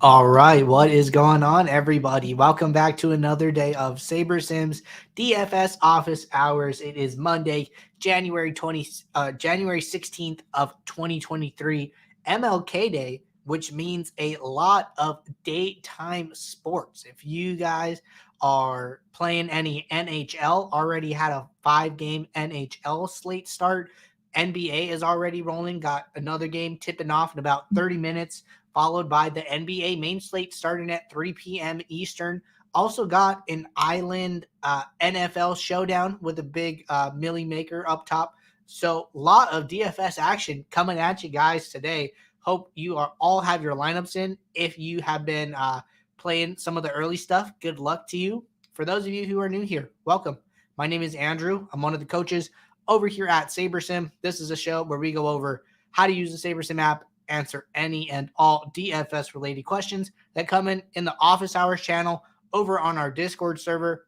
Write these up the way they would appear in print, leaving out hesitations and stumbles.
All right, what is going on, everybody? Welcome back to another day of Saber Sims DFS office hours. It is Monday, January 16th of 2023, MLK Day, which means a lot of daytime sports. If you guys are playing any NHL, already had a 5-game NHL slate start. NBA is already rolling, got another game tipping off in about 30 minutes, followed by the NBA main slate starting at 3 p.m. Eastern. Also got an Island NFL showdown with a big Millie Maker up top. So a lot of DFS action coming at you guys today. Hope you are all have your lineups in. If you have been playing some of the early stuff, good luck to you. For those of you who are new here, welcome. My name is Andrew. I'm one of the coaches over here at SaberSim. This is a show where we go over how to use the SaberSim app, answer any and all DFS related questions that come in the office hours channel over on our Discord server.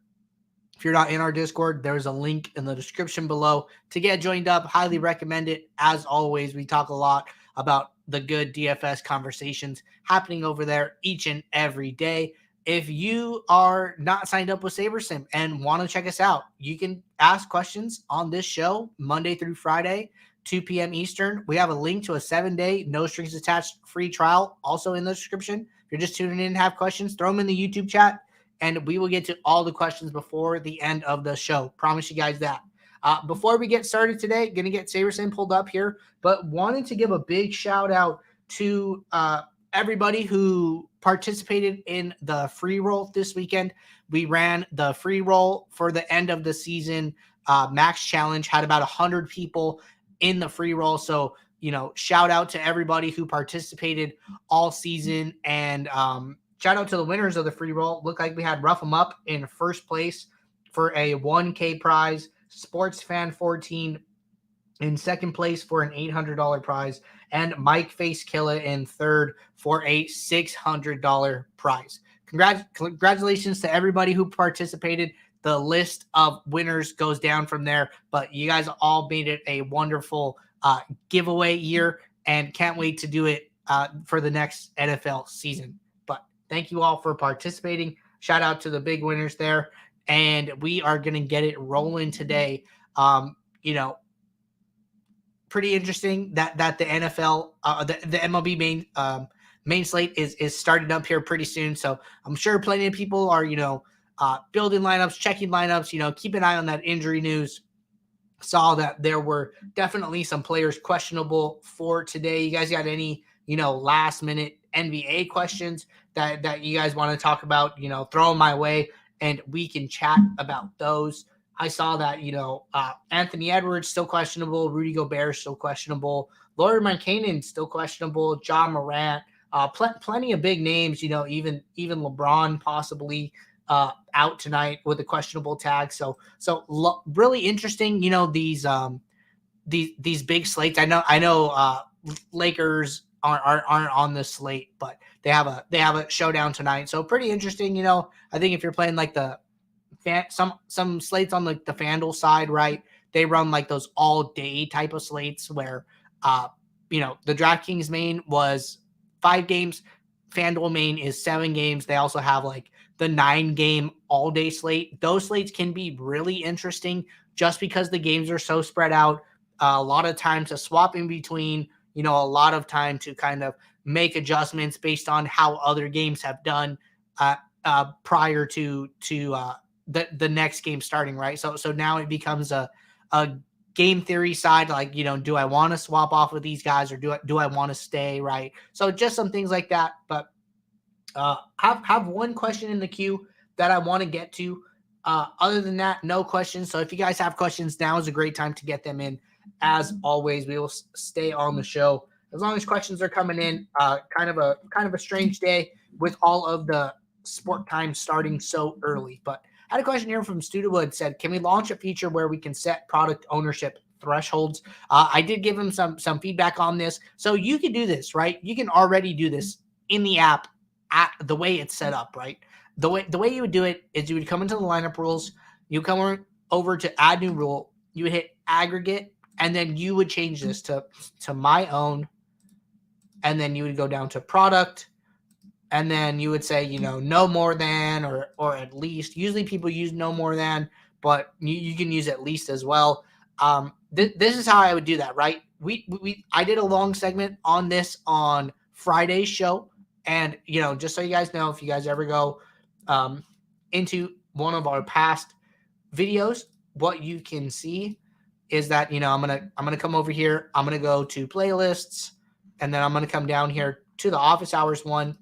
If you're not in our Discord, there's a link in the description below to get joined up. Highly recommend it. As always, we talk a lot about the good DFS conversations happening over there each and every day. If you are not signed up with SaberSim and want to check us out, you can ask questions on this show Monday through Friday, 2 p.m. Eastern. We have a link to a 7-day, no strings attached free trial also in the description. If you're just tuning in and have questions, throw them in the YouTube chat, and we will get to all the questions before the end of the show. Promise you guys that. Before we get started today, going to get SaberSim pulled up here, but wanted to give a big shout out to everybody who participated in the free roll this weekend. We ran the free roll for the end of the season max challenge, had about 100 people in the free roll. So, shout out to everybody who participated all season, and shout out to the winners of the free roll. Looked like we had Rough 'em Up in first place for a 1K prize, Sports Fan 14 in second place for an $800 prize, and Mike Face Killer in third for a $600 prize. Congratulations to everybody who participated. The list of winners goes down from there, but you guys all made it a wonderful giveaway year, and can't wait to do it for the next NFL season. But thank you all for participating. Shout out to the big winners there, and we are going to get it rolling today. Pretty interesting that the NFL, the MLB main slate is starting up here pretty soon. So I'm sure plenty of people are building lineups, checking lineups. Keep an eye on that injury news. Saw that there were definitely some players questionable for today. You guys got any last minute NBA questions that you guys want to talk about? Throw them my way and we can chat about those. I saw that, Anthony Edwards still questionable, Rudy Gobert still questionable, Lauri Markkanen still questionable, John Morant, plenty of big names, even LeBron possibly out tonight with a questionable tag. So really interesting, these big slates. I know Lakers aren't on this slate, but they have a showdown tonight. So pretty interesting, I think if you're playing like the some slates on the FanDuel side, right? They run like those all day type of slates where, the DraftKings main was 5 games. FanDuel main is 7 games. They also have like the 9-game all day slate. Those slates can be really interesting just because the games are so spread out. A lot of time to swap in between, a lot of time to kind of make adjustments based on how other games have done prior to the next game starting, right? So now it becomes a game theory side, like, do I want to swap off with these guys or do I want to stay, right? So just some things like that. But have one question in the queue that I want to get to. Other than that, no questions. So if you guys have questions, now is a great time to get them in. As always, we will stay on the show as long as questions are coming in. Kind of a strange day with all of the sport time starting so early, but I had a question here from Studewood. Said, can we launch a feature where we can set product ownership thresholds? I did give him some feedback on this. So you can do this, right? You can already do this in the app at the way it's set up, right? The way you would do it is you would come into the lineup rules, you come over to add new rule, you would hit aggregate, and then you would change this to my own, and then you would go down to product, and then you would say, no more than, or at least. Usually people use no more than, but you can use at least as well. This is how I would do that, right? I did a long segment on this on Friday's show, and just so you guys know, if you guys ever go into one of our past videos, what you can see is that I'm gonna come over here, I'm gonna go to playlists, and then I'm gonna come down here to the office hours one.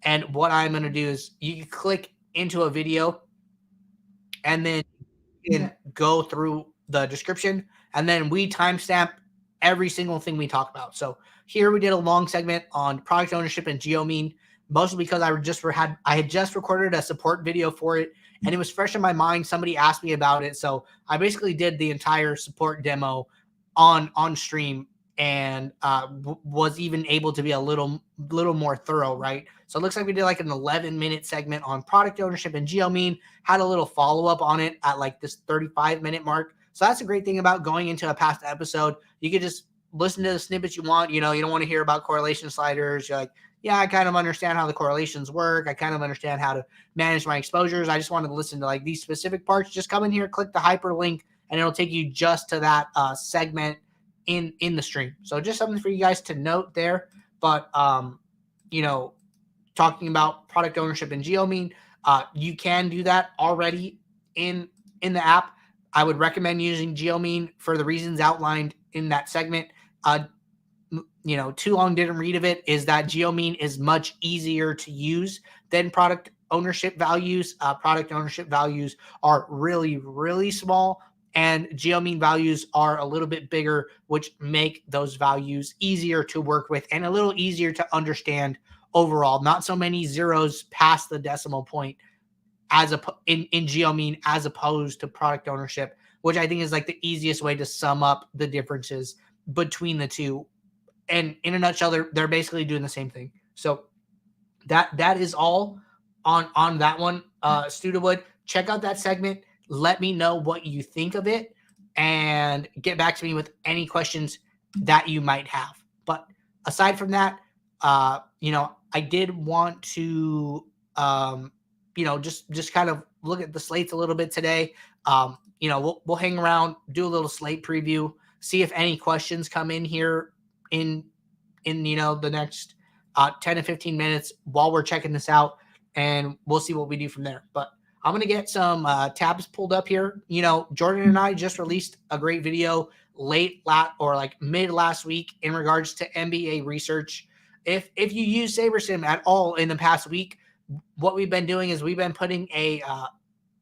And what I'm gonna do is you click into a video, and then you can go through the description, and then we timestamp every single thing we talk about. So here we did a long segment on product ownership and geomean, mostly because I had just recorded a support video for it, and it was fresh in my mind. Somebody asked me about it, so I basically did the entire support demo on stream, and was even able to be a little more thorough, right? So it looks like we did like an 11-minute segment on product ownership and geomean, had a little follow-up on it at like this 35-minute mark. So that's a great thing about going into a past episode. You could just listen to the snippets you want. You don't want to hear about correlation sliders. You're like, yeah, I kind of understand how the correlations work. I kind of understand how to manage my exposures. I just wanted to listen to like these specific parts. Just come in here, click the hyperlink, and it'll take you just to that segment in the stream. So just something for you guys to note there. But talking about product ownership and geomean, you can do that already in the app. I would recommend using geomean for the reasons outlined in that segment. Too long didn't read of it is that geomean is much easier to use than product ownership values. Product ownership values are really, really small, and geomean values are a little bit bigger, which make those values easier to work with and a little easier to understand overall. Not so many zeros past the decimal point in geomean as opposed to product ownership, which I think is like the easiest way to sum up the differences between the two. And in a nutshell, they're basically doing the same thing. So that is all on that one. Studewood, check out that segment. Let me know what you think of it, and get back to me with any questions that you might have. But aside from that, I did want to, just kind of look at the slates a little bit today. We'll hang around, do a little slate preview, see if any questions come in here in the next 10 to 15 minutes while we're checking this out, and we'll see what we do from there. But I'm going to get some tabs pulled up here. Jordan and I just released a great video mid last week in regards to NBA research. If you use SaberSim at all in the past week, what we've been doing is we've been putting a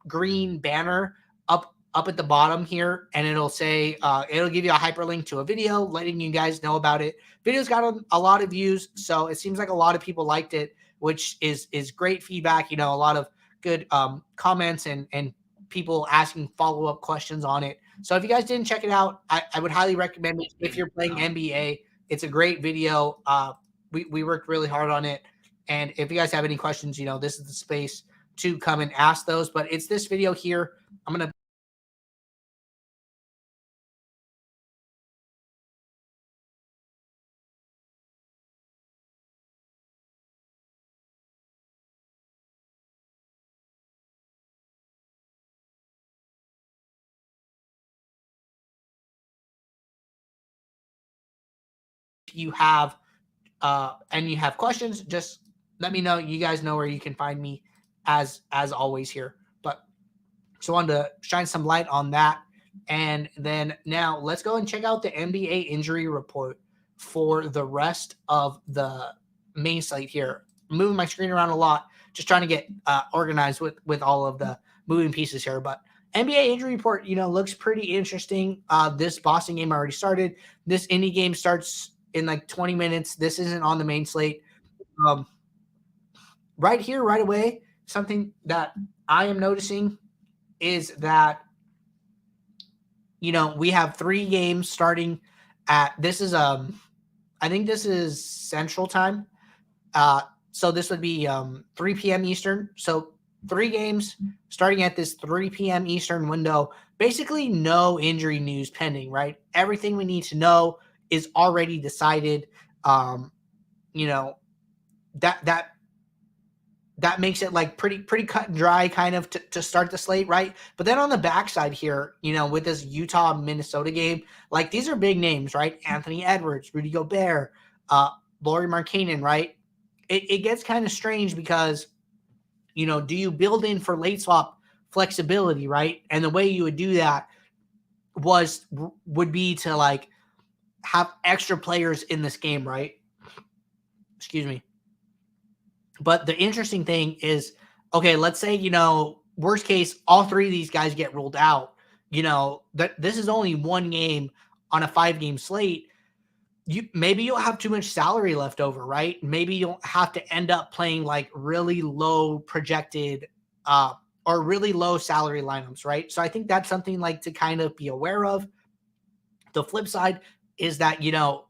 green banner up at the bottom here, and it'll say it'll give you a hyperlink to a video letting you guys know about it. Video's got a lot of views, so it seems like a lot of people liked it, which is great feedback. A lot of good comments and people asking follow-up questions on it. So if you guys didn't check it out, I would highly recommend it if you're playing NBA. It's a great video. We worked really hard on it, and if you guys have any questions, this is the space to come and ask those. But it's this video here. I'm gonna you have and you have questions, just let me know. You guys know where you can find me as always here. But so I wanted to shine some light on that. And then now let's go and check out the NBA injury report for the rest of the main slate here. I'm moving my screen around a lot, just trying to get organized with all of the moving pieces here. But NBA injury report, looks pretty interesting. This Boston game already started. This Indy game starts in like 20 minutes. This isn't on the main slate. Right here, right away, something that I am noticing is that, we have 3 games starting at, this is, I think this is Central Time. So this would be 3 p.m. Eastern. So 3 games starting at this 3 p.m. Eastern window. Basically no injury news pending, right? Everything we need to know is already decided. That that makes it like pretty cut and dry kind of to start the slate, right? But then on the backside here, with this Utah Minnesota game, like these are big names, right? Anthony Edwards, Rudy Gobert, Lauri Markkanen, right? It gets kind of strange because do you build in for late swap flexibility, right? And the way you would do that would be to like have extra players in this game, right? Excuse me. But the interesting thing is, okay, let's say, worst case, all three of these guys get ruled out. That this is only one game on a 5-game slate. Maybe you'll have too much salary left over, right? Maybe you'll have to end up playing like really low projected or really low salary lineups, right? So I think that's something like to kind of be aware of. The flip side is that,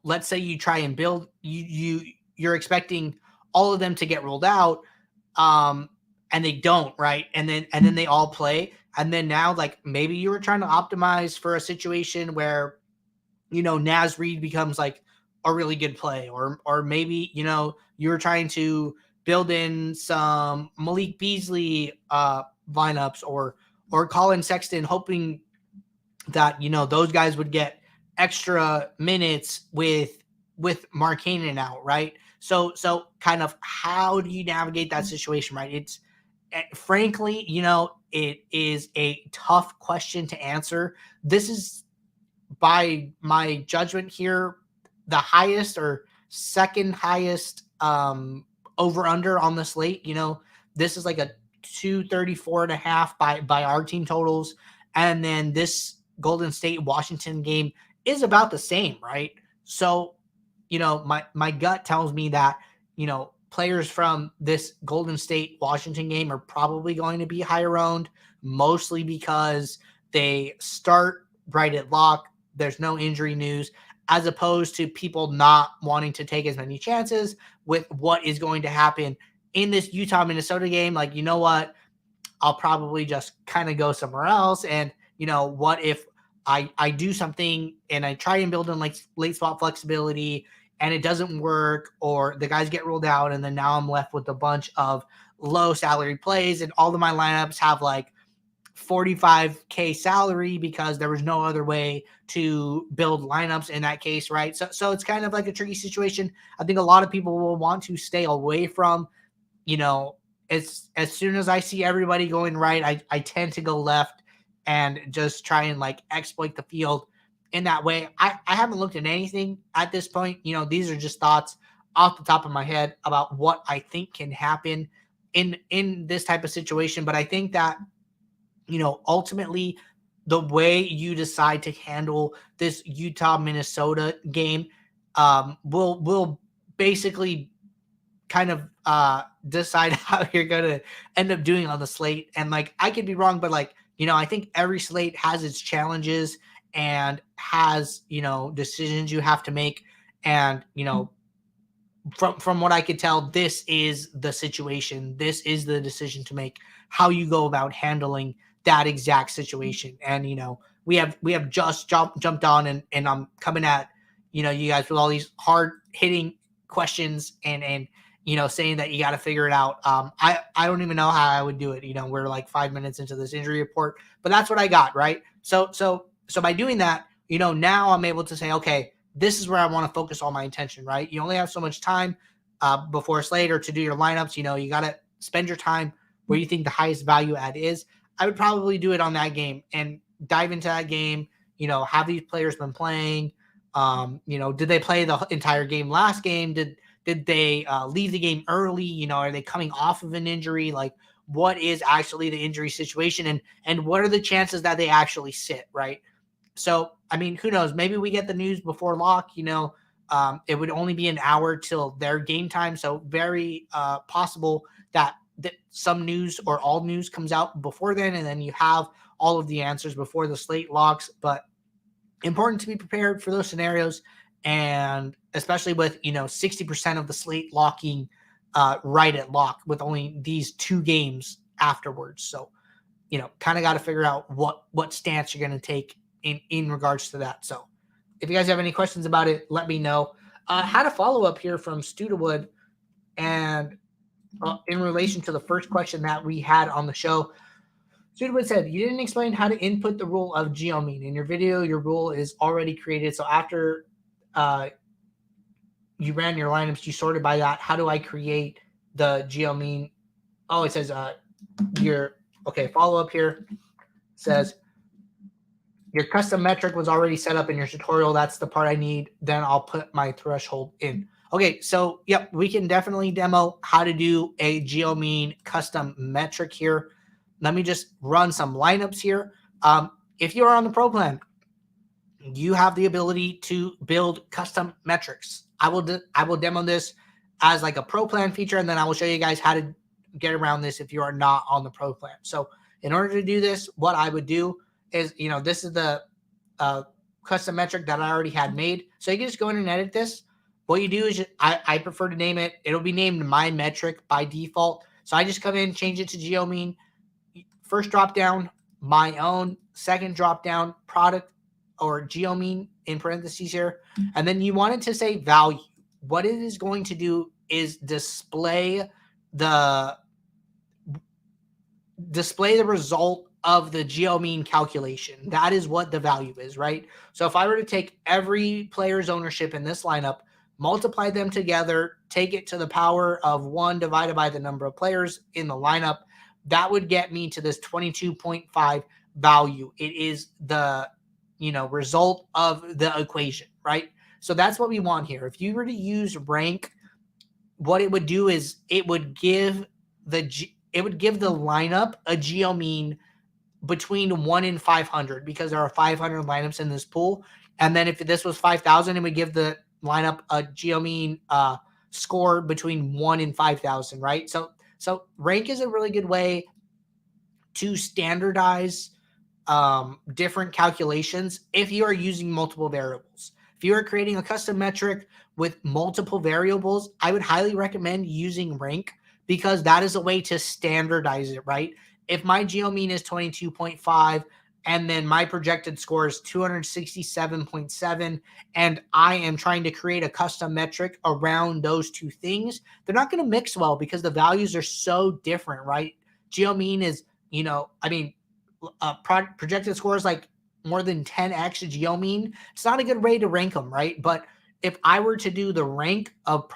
let's say you try and build, you're expecting all of them to get ruled out, and they don't, right? And then they all play, and then now like maybe you were trying to optimize for a situation where Naz Reid becomes like a really good play, or maybe you were trying to build in some Malik Beasley lineups or Colin Sexton, hoping that those guys would get extra minutes with Markkanen out, right? So kind of how do you navigate that situation, right? It's frankly, it is a tough question to answer. This is, by my judgment here, the highest or second highest over under on the slate. This is like a 234.5 by our team totals, and then this Golden State Washington game is about the same, right? So my gut tells me that players from this Golden State Washington game are probably going to be higher owned, mostly because they start right at lock. There's no injury news, as opposed to people not wanting to take as many chances with what is going to happen in this Utah Minnesota game. Like, you know what? I'll probably just kind of go somewhere else. And, what if I do something and I try and build in like late spot flexibility and it doesn't work, or the guys get ruled out, and then now I'm left with a bunch of low salary plays, and all of my lineups have like 45K salary because there was no other way to build lineups in that case, right? So it's kind of like a tricky situation. I think a lot of people will want to stay away from, as soon as I see everybody going right, I tend to go left and just try and like exploit the field in that way. I haven't looked at anything at this point. These are just thoughts off the top of my head about what I think can happen in this type of situation. But I think that ultimately the way you decide to handle this Utah Minnesota game will basically kind of decide how you're going to end up doing on the slate. And like, I could be wrong, but like, I think every slate has its challenges and has, decisions you have to make. And, from what I could tell, this is the situation. This is the decision to make, how you go about handling that exact situation. And, we have just jumped on and I'm coming at, you guys with all these hard hitting questions and saying that you got to figure it out. I don't even know how I would do it. We're like 5 minutes into this injury report, but that's what I got. Right. So by doing that, now I'm able to say, okay, this is where I want to focus all my attention, right? You only have so much time before a slate or to do your lineups. You got to spend your time where you think the highest value add is. I would probably do it on that game and dive into that game. Have these players been playing? Did they play the entire game last game? Did they leave the game early? Are they coming off of an injury? Like, what is actually the injury situation, and what are the chances that they actually sit, right? So, I mean, who knows? Maybe we get the news before lock. It would only be an hour till their game time, so very possible that some news or all news comes out before then, and then you have all of the answers before the slate locks. But important to be prepared for those scenarios, and especially with 60% of the slate locking right at lock with only these 2 games afterwards. So kind of got to figure out what stance you're going to take in regards to that. So if you guys have any questions about it, let me know. Had a follow up here from Studewood, and in relation to the first question that we had on the show, Student said, you didn't explain how to input the rule of geomean. In your video, your rule is already created. So after you ran your lineups, you sorted by that. How do I create the geomean? Oh, it says follow up here. It says your custom metric was already set up in your tutorial. That's the part I need. Then I'll put my threshold in. Okay, so yep, we can definitely demo how to do a geomean custom metric here. Let me just run some lineups here. If you're on the pro plan, you have the ability to build custom metrics. I will demo this as like a pro plan feature, and then I will show you guys how to get around this if you are not on the pro plan. So in order to do this, what I would do is, this is the custom metric that I already had made. So you can just go in and edit this. What you do is I prefer to name it. It'll be named my metric by default. So I just come in, change it to geomean. First drop down, my own. Second drop down, product or geomean in parentheses here. And then you want it to say value. What it is going to do is display the result of the geomean calculation. That is what the value is, right? So if I were to take every player's ownership in this lineup, multiply them together, take it to the power of 1 divided by the number of players in the lineup, that would get me to this 22.5 value. It is the result of the equation, right? So that's what we want here. If you were to use rank, what it would do is it would give the lineup a geomean between 1 and 500, because there are 500 lineups in this pool. And then if this was 5,000, it would give the lineup a geomean score between 1 and 5,000, right? So rank is a really good way to standardize different calculations if you are using multiple variables. If you are creating a custom metric with multiple variables, I would highly recommend using rank, because that is a way to standardize it, right? If my geomean is 22.5 and then my projected score is 267.7, and I am trying to create a custom metric around those two things, they're not going to mix well because the values are so different, right? Geomean is, projected scores like more than 10x geomean. It's not a good way to rank them, right? But if I were to do the rank of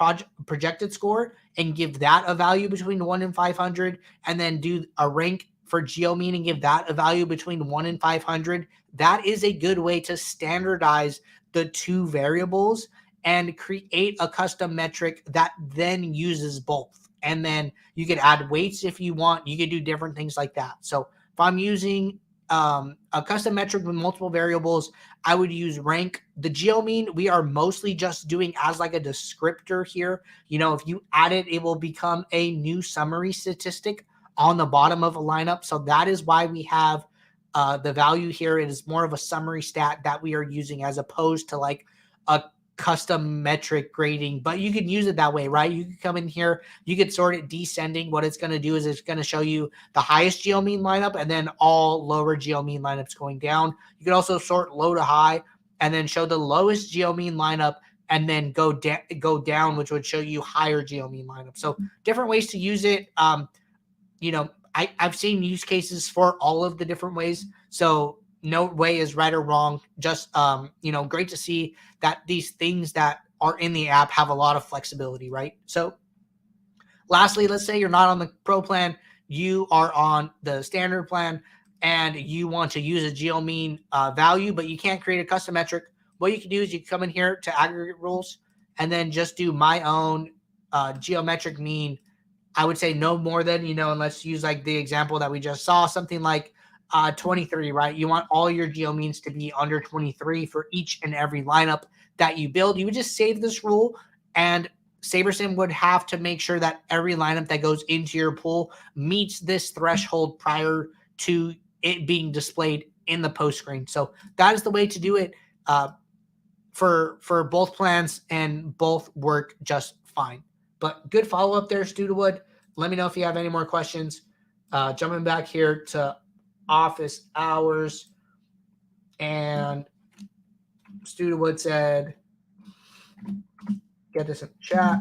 projected score and give that a value between 1 and 500, and then do a rank for geomean and give that a value between 1 and 500, that is a good way to standardize the two variables and create a custom metric that then uses both. And then you could add weights if you want. You could do different things like that. So if I'm using a custom metric with multiple variables, I would use rank. The geomean, we are mostly just doing as like a descriptor here. If you add it, it will become a new summary statistic on the bottom of a lineup. So that is why we have the value here. It is more of a summary stat that we are using as opposed to like a custom metric grading, but you can use it that way, right? You can come in here, you could sort it descending. What it's going to do is it's going to show you the highest geomean lineup and then all lower geomean lineups going down. You could also sort low to high and then show the lowest geomean lineup and then go down, which would show you higher geomean lineup. So different ways to use it. I've seen use cases for all of the different ways. So no way is right or wrong. Just, great to see that these things that are in the app have a lot of flexibility, right? So lastly, let's say you're not on the pro plan, you are on the standard plan, and you want to use a geomean value, but you can't create a custom metric. What you can do is you can come in here to aggregate rules and then just do my own geometric mean. I would say no more than, and let's use like the example that we just saw, something like 23, right? You want all your geomeans to be under 23 for each and every lineup that you build. You would just save this rule, and SaberSim would have to make sure that every lineup that goes into your pool meets this threshold prior to it being displayed in the post screen. So that is the way to do it for both plans, and both work just fine. But good follow-up there, Studentwood. Let me know if you have any more questions. Jumping back here to office hours, and Studentwood said, get this in the chat.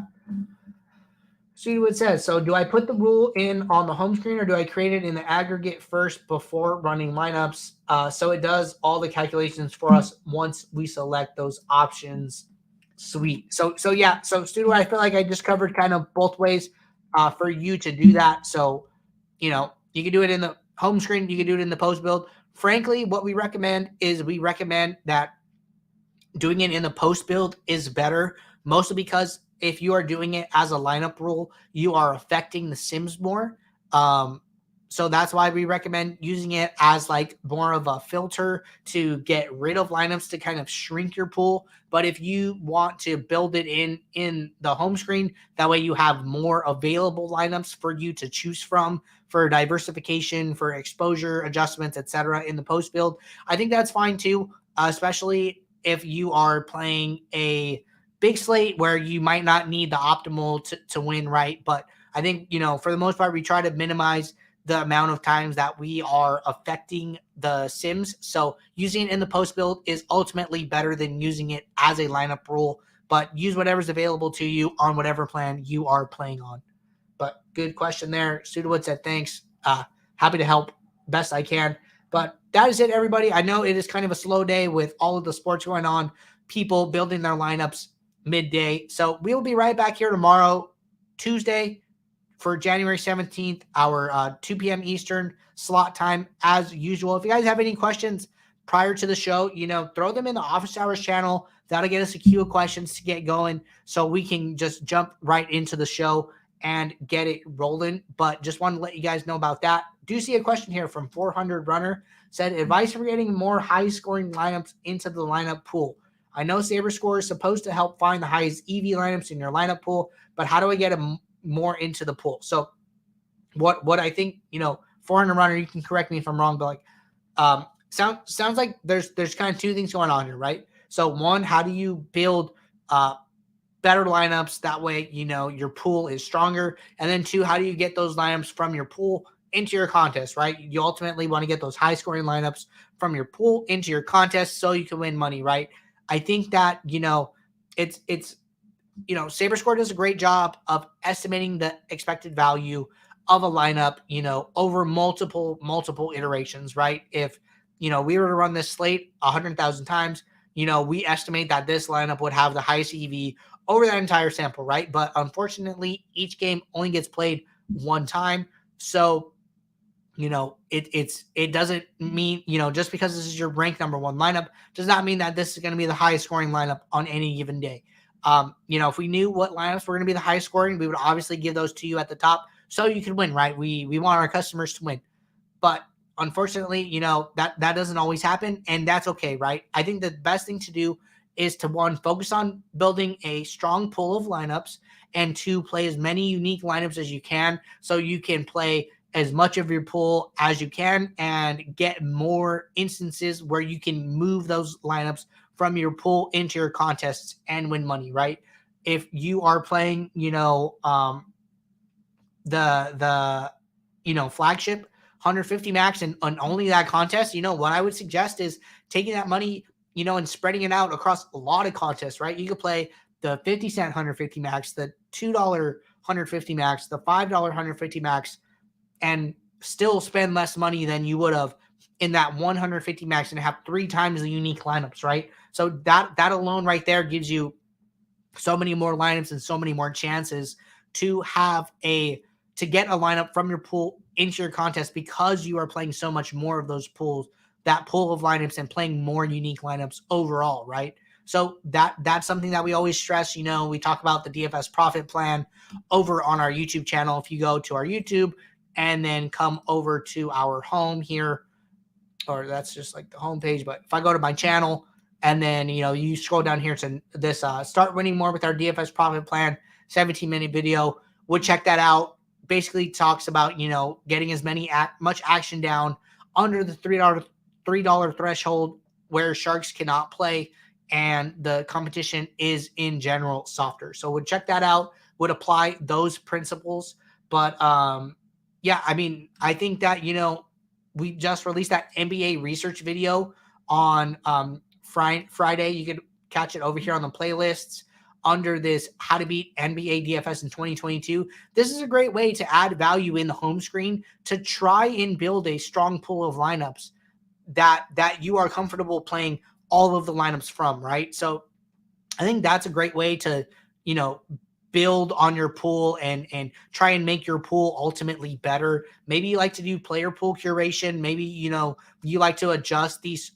See what it says. So do I put the rule in on the home screen or do I create it in the aggregate first before running lineups? So it does all the calculations for us once we select those options. Sweet. So yeah. So Studio, I feel like I just covered kind of both ways for you to do that. So, you can do it in the home screen. You can do it in the post build. Frankly, what we recommend is we recommend that doing it in the post build is better, mostly because if you are doing it as a lineup rule, you are affecting the sims more. So that's why we recommend using it as like more of a filter to get rid of lineups to kind of shrink your pool. But if you want to build it in the home screen, that way you have more available lineups for you to choose from for diversification, for exposure adjustments, etc. in the post build. I think that's fine too, especially if you are playing a big slate where you might not need the optimal to win, right? But I think, for the most part, we try to minimize the amount of times that we are affecting the sims. So using it in the post build is ultimately better than using it as a lineup rule, but use whatever's available to you on whatever plan you are playing on. But good question there. Sudawood said, thanks. Happy to help best I can. But that is it, everybody. I know it is kind of a slow day with all of the sports going on, people building their lineups midday. So we'll be right back here tomorrow, Tuesday, for January 17th, our 2 p.m. Eastern slot time as usual. If you guys have any questions prior to the show, throw them in the office hours channel. That'll get us a queue of questions to get going so we can just jump right into the show and get it rolling. But just wanted to let you guys know about that. Do see a question here from 400 Runner. Said, advice for getting more high-scoring lineups into the lineup pool. I know Saber Score is supposed to help find the highest EV lineups in your lineup pool, but how do I get them more into the pool? So what I think, 400 Runner, you can correct me if I'm wrong, but sounds like there's kind of two things going on here, right? So one, how do you build better lineups? That way, your pool is stronger. And then two, how do you get those lineups from your pool into your contest, right? You ultimately want to get those high scoring lineups from your pool into your contest so you can win money, right? I think that, it's Saber Score does a great job of estimating the expected value of a lineup, over multiple iterations, right? If, we were to run this slate 100,000 times, we estimate that this lineup would have the highest EV over that entire sample, right? But unfortunately, each game only gets played one time. So, it doesn't mean, just because this is your ranked number one lineup does not mean that this is going to be the highest scoring lineup on any given day. If we knew what lineups were going to be the highest scoring, we would obviously give those to you at the top so you can win, right? We want our customers to win. But unfortunately, that doesn't always happen, and that's okay, right? I think the best thing to do is to, one, focus on building a strong pool of lineups, and two, play as many unique lineups as you can so you can play as much of your pool as you can and get more instances where you can move those lineups from your pool into your contests and win money, right? If you are playing, the flagship 150 max and only that contest, what I would suggest is taking that money, and spreading it out across a lot of contests, right? You could play the 50-cent 150 max, the $2 150 max, the $5 150 max, and still spend less money than you would have in that 150 max and have 3 times the unique lineups, right? So that alone right there gives you so many more lineups and so many more chances to get a lineup from your pool into your contest because you are playing so much more of those pools, that pool of lineups, and playing more unique lineups overall, right? So that's something that we always stress. We talk about the DFS profit plan over on our YouTube channel. If you go to our YouTube and then come over to our home here, or that's just like the home page. But if I go to my channel and then, you scroll down here to this start winning more with our DFS profit plan, 17-minute video, we'll check that out. Basically talks about, getting as much action down under the $3 threshold where sharks cannot play and the competition is in general softer. So we'll check that out, would apply those principles. But yeah, I mean, I think that, we just released that NBA research video on Friday. You could catch it over here on the playlists. under this How to Beat NBA DFS in 2022, this is a great way to add value in the home screen to try and build a strong pool of lineups that you are comfortable playing all of the lineups from, right? So I think that's a great way to, build on your pool and try and make your pool ultimately better. Maybe you like to do player pool curation. Maybe, you like to adjust these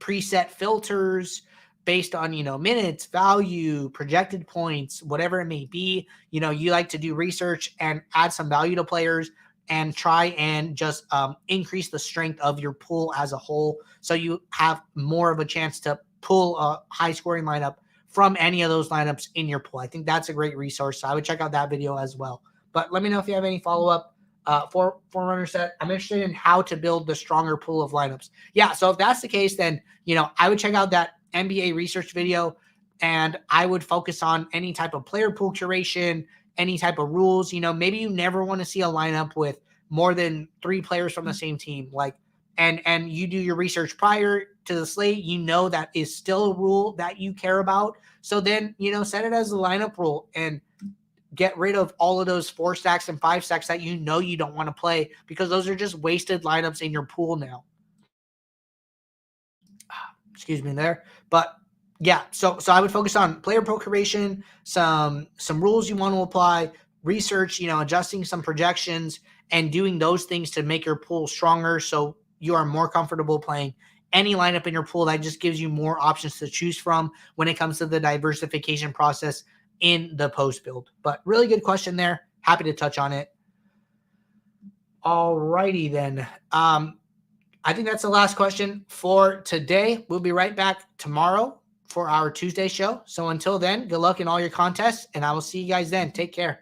preset filters based on, minutes, value, projected points, whatever it may be. You like to do research and add some value to players and try and just increase the strength of your pool as a whole, so you have more of a chance to pull a high scoring lineup from any of those lineups in your pool. I think that's a great resource. So I would check out that video as well. But let me know if you have any follow-up for Forerunner set. I'm interested in how to build the stronger pool of lineups. Yeah, so if that's the case, then, I would check out that NBA research video, and I would focus on any type of player pool curation, any type of rules. Maybe you never want to see a lineup with more than 3 players from the same team. And you do your research prior to the slate, that is still a rule that you care about. So then, set it as a lineup rule and get rid of all of those 4 stacks and 5 stacks that you don't want to play, because those are just wasted lineups in your pool now. Excuse me there. But yeah, so I would focus on player pool curation, some rules you want to apply, research, adjusting some projections, and doing those things to make your pool stronger, so you are more comfortable playing any lineup in your pool. That just gives you more options to choose from when it comes to the diversification process in the post build. But really good question there. Happy to touch on it. All righty then. I think that's the last question for today. We'll be right back tomorrow for our Tuesday show. So until then, good luck in all your contests, and I will see you guys then. Take care.